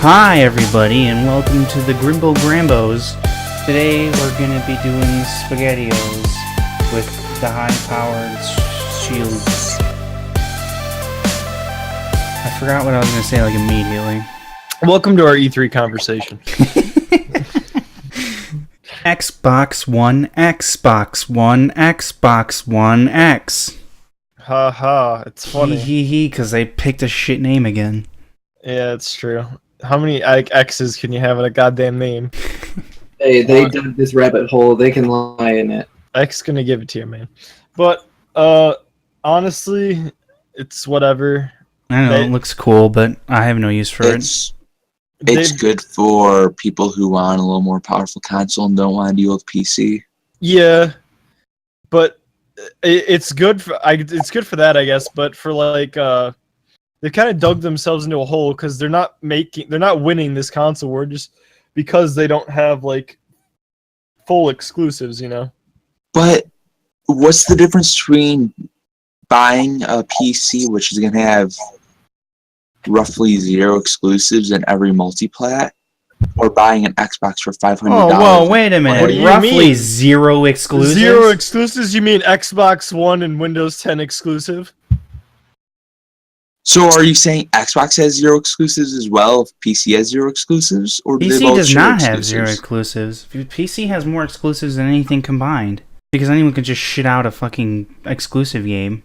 Hi everybody and welcome to the Grimble Grambos. Today we're gonna be doing SpaghettiOs with the high-powered shields. I forgot what I was gonna say like immediately. Welcome to our E3 conversation. Xbox One, Xbox One, Xbox One X. Ha ha, it's funny. Hee, because they picked a shit name again. Yeah, it's true. How many X's can you have in a goddamn name? Hey, they dug this rabbit hole. They can lie in it. X gonna give it to you, man. But honestly, it's whatever. I know, it looks cool, but I have no use for it. It's good for people who want a little more powerful console and don't want to deal with PC. Yeah, but it's good for that, I guess. But for like, they kind of dug themselves into a hole because they're not winning this console war just because they don't have like full exclusives, you know. But what's the difference between buying a PC, which is going to have roughly 0 exclusives in every multiplat, or buying an Xbox for $500? Oh, whoa, wait a minute. What do you Roughly mean? 0 exclusives? 0 exclusives? You mean Xbox One and Windows 10 exclusive? So are you saying Xbox has 0 exclusives as well if PC has 0 exclusives? Or do they PC both does share not have exclusives? 0 exclusives. PC has more exclusives than anything combined. Because anyone could just shit out a fucking exclusive game.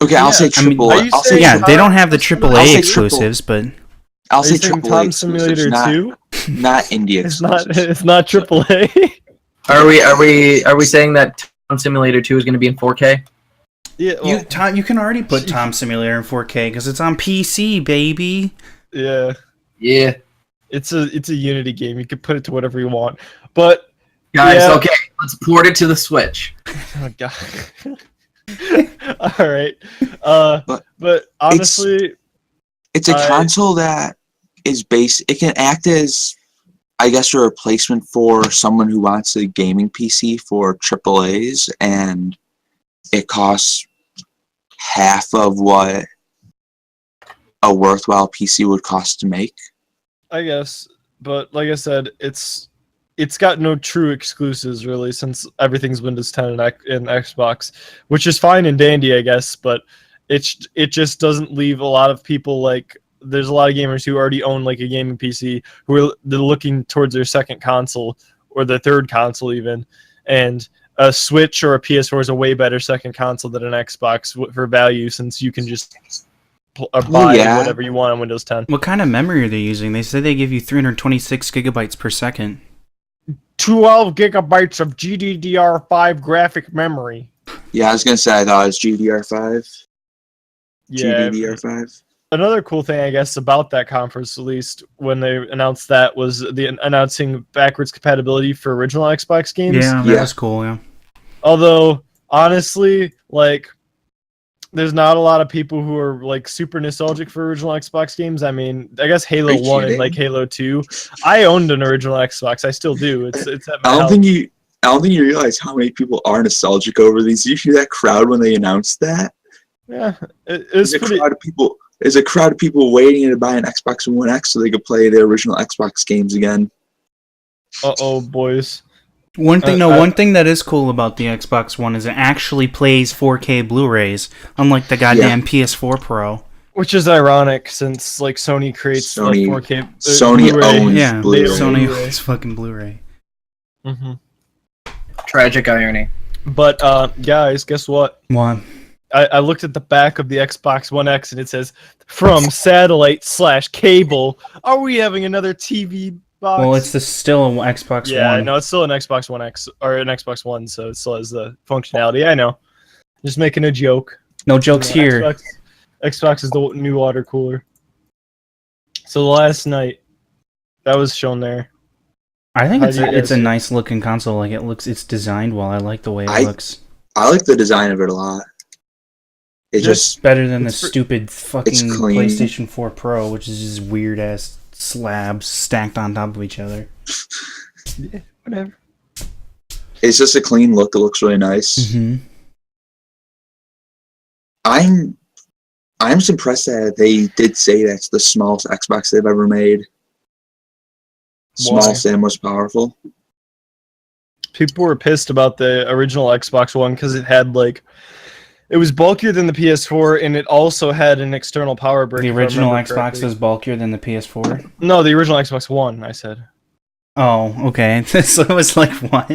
Okay, I'll Yeah, say I mean, triple. are you I'll say saying- Yeah, they don't have the I'll AAA say exclusives, but I'll Are say you saying triple Tom exclusives, Simulator not 2? not indie It's not. exclusives. It's not AAA. Are we saying that Town Simulator 2 is going to be in 4K? Yeah. Well, you can already put Tom Simulator in 4K because it's on PC, baby. yeah. Yeah. It's a Unity game. You can put it to whatever you want. But Guys, Yeah. okay, let's port it to the Switch. oh god. All right. But honestly, It's a I- console that is it can act as, I guess, a replacement for someone who wants a gaming PC for AAAs, and it costs half of what a worthwhile PC would cost to make. I guess. But like I said, it's got no true exclusives really, since everything's Windows 10 and Xbox, which is fine and dandy, I guess. But it just doesn't leave a lot of people like. There's a lot of gamers who already own like a gaming PC who they're looking towards their second console or their third console even, and a Switch or a PS4 is a way better second console than an Xbox for value, since you can just buy yeah. whatever you want on Windows 10. What kind of memory are they using? They say they give you 326 gigabytes per second. 12 gigabytes of GDDR5 graphic memory. Yeah, I was gonna say I thought it was GDDR5. Yeah. GDDR5. Another cool thing, I guess, about that conference, at least when they announced that, was the announcing backwards compatibility for original Xbox games. Yeah, that Yeah. was cool, yeah. Although, honestly, like, there's not a lot of people who are like super nostalgic for original Xbox games. I mean, I guess Halo Are you 1 and kidding? like Halo 2. I owned an original Xbox. I still do. It's at my I don't house. think you realize how many people are nostalgic over these. You hear that crowd when they announced that? Yeah, it's There's a pretty. crowd of people. There's a crowd of people waiting to buy an Xbox One X so they could play their original Xbox games again. Uh-oh, boys. One thing that is cool about the Xbox One is it actually plays 4K Blu-rays, unlike the goddamn PS4 Pro. Which is ironic, since like Sony creates Sony- like 4K. Sony Blu-ray. owns Yeah, Blu-ray. Sony Blu-ray. owns fucking Blu-ray. Mhm. Tragic irony. But guys, guess what? What? I looked at the back of the Xbox One X and it says, "From satellite/cable, are we having another TV box?" Well, it's still an Xbox yeah, One. no, it's still an Xbox One X or an Xbox One, so it still has the functionality. I know, just making a joke. No jokes You know, here. Xbox is the new water cooler. So last night, that was shown there. I think How it's do you it's a guys- nice looking console. Like it's designed well. I like the way it looks. I like the design of it a lot. It It's just better than the it's stupid fucking clean. PlayStation 4 Pro, which is just weird ass slabs stacked on top of each other. Yeah, whatever. it's just a clean look. It looks really nice. Mm-hmm. I'm just impressed that they did say that's the smallest Xbox they've ever made. Small Why? stand most powerful. People were pissed about the original Xbox One because it had it was bulkier than the PS4 and it also had an external power brick. The if I original remember Xbox correctly. is bulkier than the PS4. No, the original Xbox One. I said. Oh, okay. So it was like what?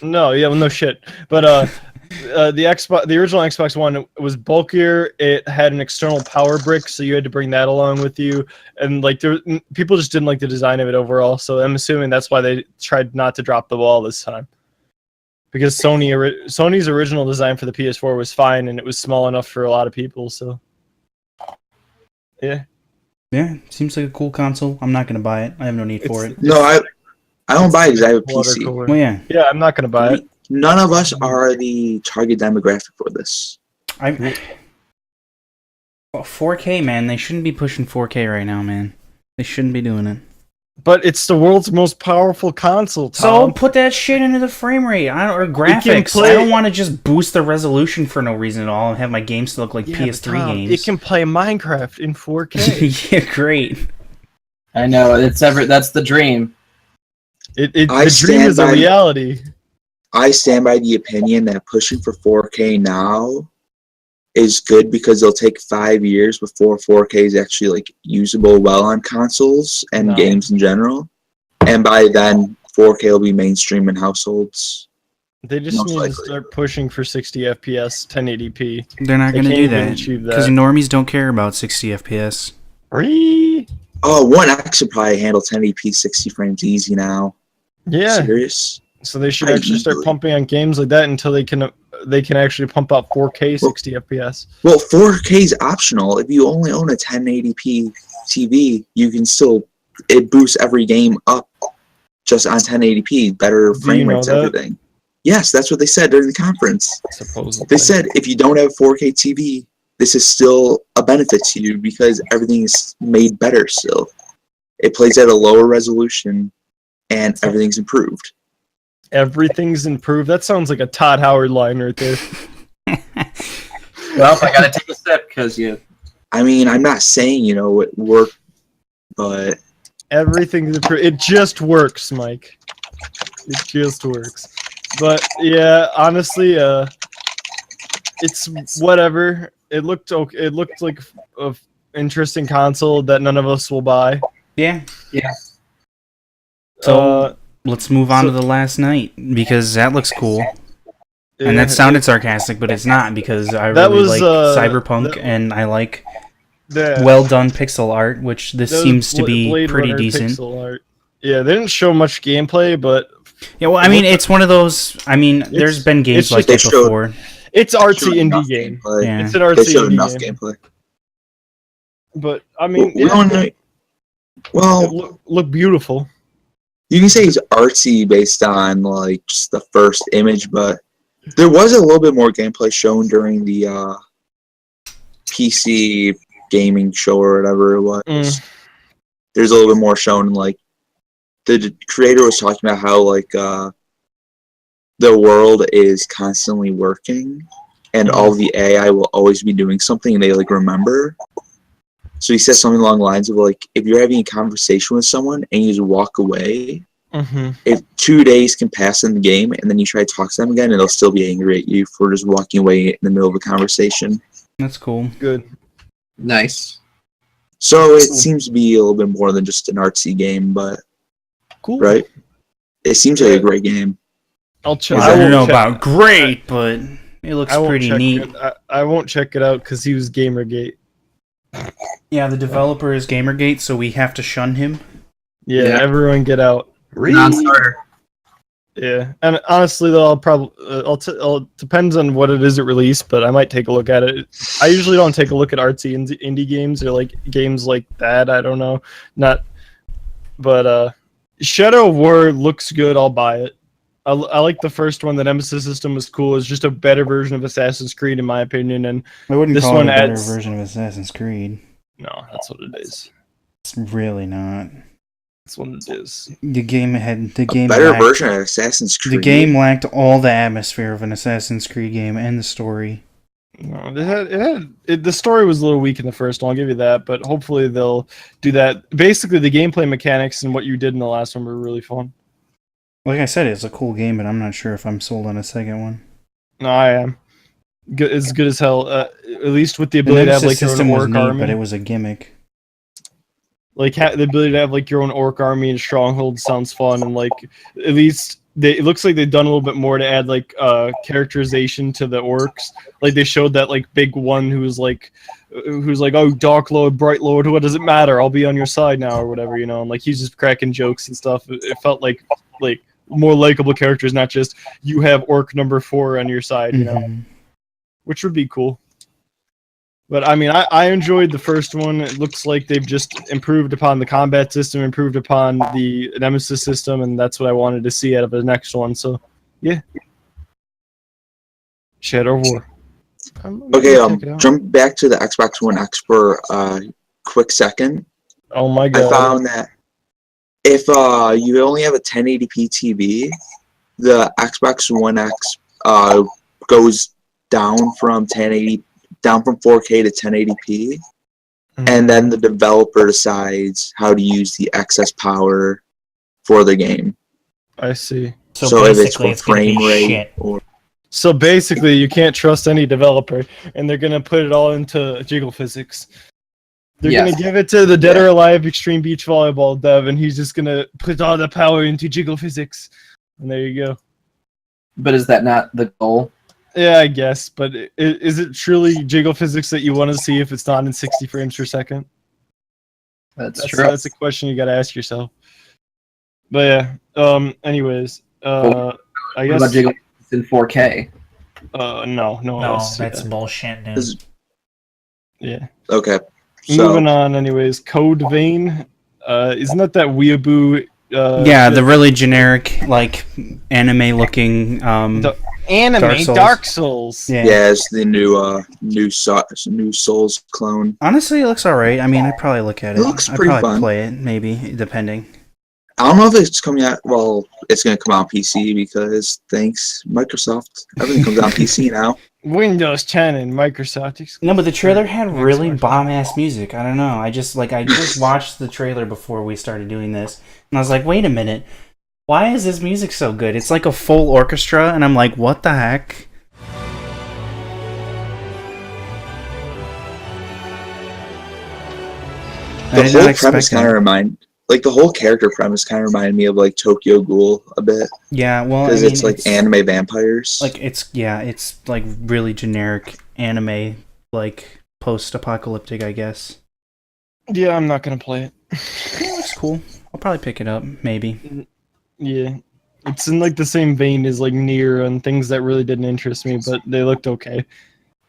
No, yeah, well, no shit. But the original Xbox One was bulkier. It had an external power brick, so you had to bring that along with you. And people just didn't like the design of it overall. So I'm assuming that's why they tried not to drop the ball this time. Because Sony's original design for the PS4 was fine, and it was small enough for a lot of people. So, yeah. Yeah, seems like a cool console. I'm not gonna buy it. I have no need for it. No, I don't buy it because I have a PC. Well, yeah. Yeah, I'm not gonna buy it. None of us are the target demographic for this. 4K, man. They shouldn't be pushing 4K right now, man. They shouldn't be doing it. But it's the world's most powerful console, So Tom. put that shit into the frame rate. Or graphics. play- I don't want to just boost the resolution for no reason at all and have my games to look like Yeah, PS3 but Tom, games. It can play Minecraft in 4K. Yeah, great. I know that's the dream. The I dream stand is a by- reality. I stand by the opinion that pushing for 4K now is good because it'll take 5 years before 4K is actually usable well on consoles and No. games in general. And by then, 4K will be mainstream in households. They just Most need to likely. start pushing for 60 FPS, 1080p. They're not They going to can't do even that. achieve that. Because normies don't care about 60 FPS. Free. Oh, One X should probably handle 1080p 60 frames easy now. Yeah. Serious? So they should Pretty actually start easily. pumping on games like that until they can actually pump out 4K 60 FPS. Well, 4K is optional. If you only own a 1080p TV, you can still, it boosts every game up just on 1080p, better Do you frame know rates, that? everything. Yes, that's what they said during the conference. Supposedly. They said if you don't have a 4K TV, this is still a benefit to you because everything is made better still. It plays at a lower resolution and everything's improved. Everything's improved. That sounds like a Todd Howard line right there. Well, I gotta take a sip because you. I mean, I'm not saying, it worked, but Everything's improved. It just works, Mike. It just works. But yeah, honestly, it's whatever. It looked okay. It looked like a interesting console that none of us will buy. Yeah. Yeah. So let's move on so- to the last night because that looks cool. And yeah, that sounded sarcastic, but it's not because I That really was, like Cyberpunk that- and I like the- well done pixel art, which this that was seems to Bla- be Blade pretty Runner decent. pixel art. Yeah, they didn't show much gameplay, but Yeah, well, I mean, it's one of those. I mean, there's been games it's like just- that they showed- before. it's showed artsy enough indie game. gameplay. Yeah. It's an They artsy showed enough indie game. gameplay. But I mean, We don't know. it Well, look beautiful. you can say it's artsy based on just the first image, but there was a little bit more gameplay shown during the PC gaming show or whatever it was. Mm. There's a little bit more shown. The creator was talking about how the world is constantly working, and all the AI will always be doing something, and they remember. So he said something along the lines of if you're having a conversation with someone and you just walk away, Mm-hmm. if 2 days can pass in the game and then you try to talk to them again and they'll still be angry at you for just walking away in the middle of a conversation. That's cool. Good. Nice. So it seems to be a little bit more than just an artsy game, but Cool. right? It seems like a great game. I'll check. I don't won't know check- about great, but it looks I won't pretty check neat. it. I won't check it out because he was Gamergate. Yeah, the developer is Gamergate, so we have to shun him. Yeah, Yeah. Everyone get out. Non-starter. Yeah, and honestly, though, I'll probably depends on what it is at release, but I might take a look at it. I usually don't take a look at artsy indie games or games like that. I don't know, but Shadow of War looks good. I'll buy it. I like the first one. The Nemesis system was cool. It's just a better version of Assassin's Creed, in my opinion. And I wouldn't This call one it a better adds- version of Assassin's Creed. no, that's what it is. It's really not. That's what it is. The game had the A game better lacked, version of Assassin's Creed. The game lacked all the atmosphere of an Assassin's Creed game and the story. No, the story was a little weak in the first one. I'll give you that, but hopefully they'll do that. Basically, the gameplay mechanics and what you did in the last one were really fun. Like I said, it's a cool game, but I'm not sure if I'm sold on a second one. No, I am. It's good as hell. At least with the The ability to have Nemesis like your own system was orc neat, army, but it was a gimmick. like the ability to have like your own orc army and stronghold sounds fun, and like at least it looks like they've done a little bit more to add like characterization to the orcs. Like they showed that like big one who's like oh, Dark Lord, Bright Lord, what does it matter? I'll be on your side now or whatever, you know. And like he's just cracking jokes and stuff. It felt like more likable characters, not just you have orc number 4 on your side, you know, which would be cool. But I mean, I enjoyed the first one. It looks like they've just improved upon the combat system, improved upon the Nemesis system, and that's what I wanted to see out of the next one. So, yeah. Shadow of War. Okay, jump back to the Xbox One X for a quick second. Oh my god. I found that if you only have a 1080p TV, the Xbox One X goes down from 4K to 1080p, and then the developer decides how to use the excess power for the game. I see. So if it's for it's gonna be frame rate shit. or So basically, you can't trust any developer, and they're gonna put it all into jiggle physics. They're Yes. gonna give it to the Dead or Alive Extreme Beach Volleyball dev, and he's just gonna put all the power into jiggle physics. And there you go. But is that not the goal? Yeah, I guess, but is it truly jiggle physics that you want to see if it's not in 60 frames per second? That's true. That's a question you gotta ask yourself. But yeah, anyways, I What guess about Jiggle in 4K? no one No, wants to see that's that. bullshit, dude. Is- Yeah. okay. So Moving on, anyways. Code Vein. Isn't that weeaboo? Yeah, the really generic, like, anime-looking, The anime Dark Souls. Souls. yeah, it's the new Souls clone. Honestly, it looks alright. I mean, I'd probably look at it. It looks I'd pretty probably fun. play it, maybe, depending. I don't know if it's coming out. Well, it's going to come out on PC because thanks Microsoft, everything comes out on PC now. Windows 10 and Microsoft. No, but the trailer had Next really one. bomb-ass music. I don't know. I just watched the trailer before we started doing this, and I was like, wait a minute. Why is this music so good? It's like a full orchestra, and I'm like, what the heck? I The did whole not expect premise kind of that. the whole character premise kind of reminded me of like Tokyo Ghoul a bit Yeah, well, I because mean, it's like anime vampires. Like it's like really generic anime, like post-apocalyptic, I guess. Yeah, I'm not gonna play it. Yeah, it looks cool. I'll probably pick it up, maybe. Yeah. It's in like the same vein as like Nier and things that really didn't interest me, but they looked okay.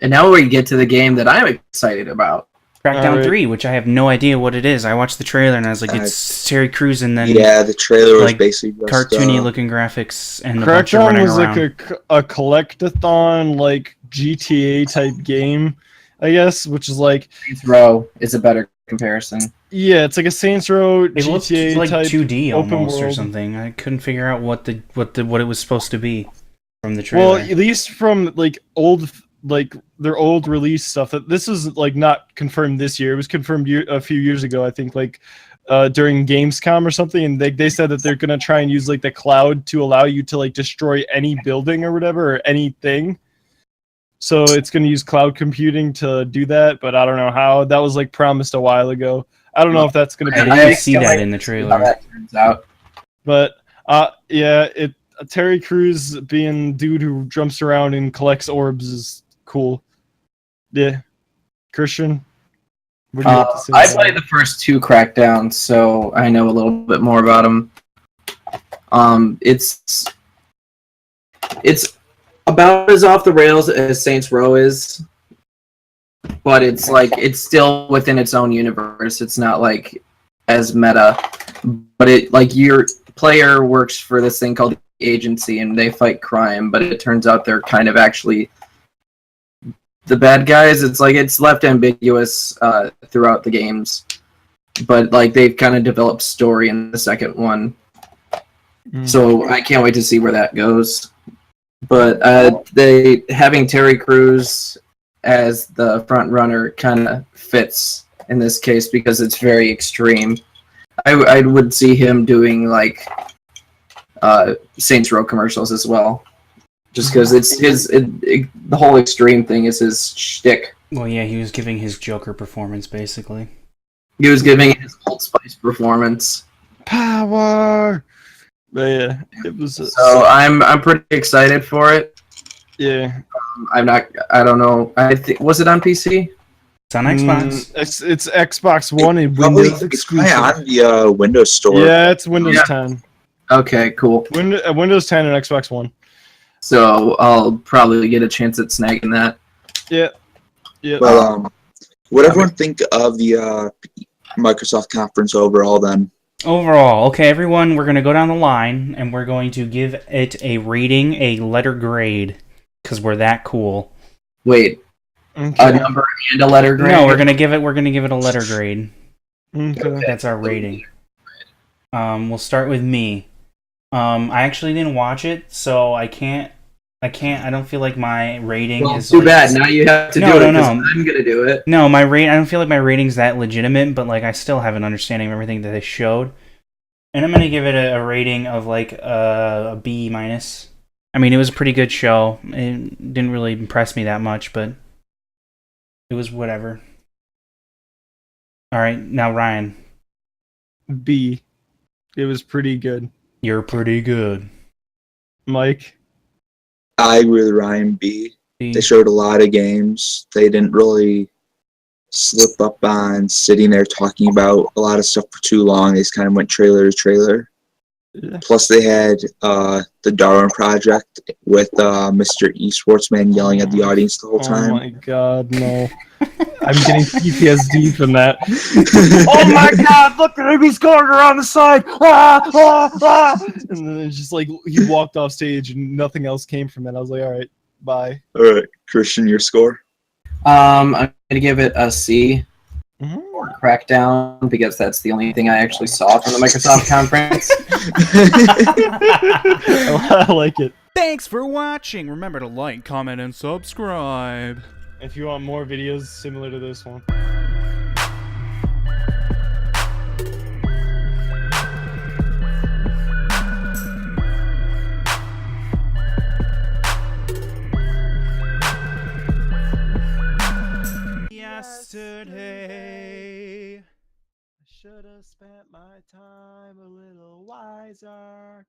And now we get to the game that I'm excited about. Crackdown Alright. 3, which I have no idea what it is. I watched the trailer and I was like, it's Terry Crews and then yeah, the trailer was like, basically just, cartoony looking graphics and a bunch of Crackdown running was around. like a collectathon, like GTA type game, I guess, which is like, Saints Row is a better comparison. yeah, it's like a Saints Row It looked GTA like type 2D open almost or world. something. I couldn't figure out what it was supposed to be from the trailer. Well, at least from like their old release stuff. That this is like not confirmed this year. It was confirmed a few years ago, I think, like during Gamescom or something. And they said that they're gonna try and use like the cloud to allow you to like destroy any building or whatever or anything. So it's gonna use cloud computing to do that, but I don't know how. That was like promised a while ago. I don't know if that's gonna be. I I didn't see can't that wait in the How trailer. that turns out. But yeah, Terry Crews being dude who jumps around and collects orbs is cool. Yeah, Christian, what do you have to say? I about played it? the first 2 Crackdowns, so I know a little bit more about them. It's about as off the rails as Saints Row is, but it's like it's still within its own universe. It's not like as meta, but it like your player works for this thing called the Agency, and they fight crime. But it turns out they're kind of actually the bad guys. It's like it's left ambiguous throughout the games, but like they've kind of developed story in the second one. Mm. So I can't wait to see where that goes. But they having Terry Crews as the front runner kind of fits in this case because it's very extreme. I would see him doing like Saints Row commercials as well, just because it's the whole extreme thing is his shtick. Well, yeah, he was giving his Joker performance basically. He was giving his Old Spice performance. Power. But yeah, it was. So I'm pretty excited for it. Yeah, I don't know. Was it on PC? It's on Xbox. It's Xbox One and Probably Windows it's probably exclusive. on the Windows Store. Yeah, it's Windows Yeah. 10. Okay, cool. Windows 10 and Xbox One. So I'll probably get a chance at snagging that. Yeah. Yeah. But what everyone think of the Microsoft conference overall? Then Overall, okay, everyone, we're going to go down the line and we're going to give it a rating, a letter grade, because we're that cool. Wait, Okay. a number and a letter grade? No, we're gonna give it a letter grade. Okay. That's our rating. We'll start with me. I actually didn't watch it, so I don't feel like my rating Well, is too like, bad. Now you have to No, do no, it. 'Cause no. I'm gonna do it. No, I don't feel like my rating's that legitimate, but like I still have an understanding of everything that they showed. And I'm gonna give it a rating of like a B minus. I mean, it was a pretty good show. It didn't really impress me that much, but it was whatever. All right, now Ryan, B. It was pretty good. you're pretty good. Mike. I agree with Ryan B. B. They showed a lot of games. They didn't really slip up on sitting there talking about a lot of stuff for too long. They just kind of went trailer to trailer. Yeah. Plus, they had the Darwin Project with Mr. E. Sportsman yelling at the audience the whole Oh time. my god, no. I'm getting PTSD from that. Oh my god, look at him, he's going around the side! Ah, ah, ah! And then it's just like, he walked off stage and nothing else came from it. I was like, alright, bye. All right, Christian, your score? I'm gonna give it a C Mhm. for Crackdown because that's the only thing I actually saw from the Microsoft conference. I like it. Thanks for watching. Remember to like, comment, and subscribe. If you want more videos similar to this one. Yesterday. I should have spent my time a little wiser.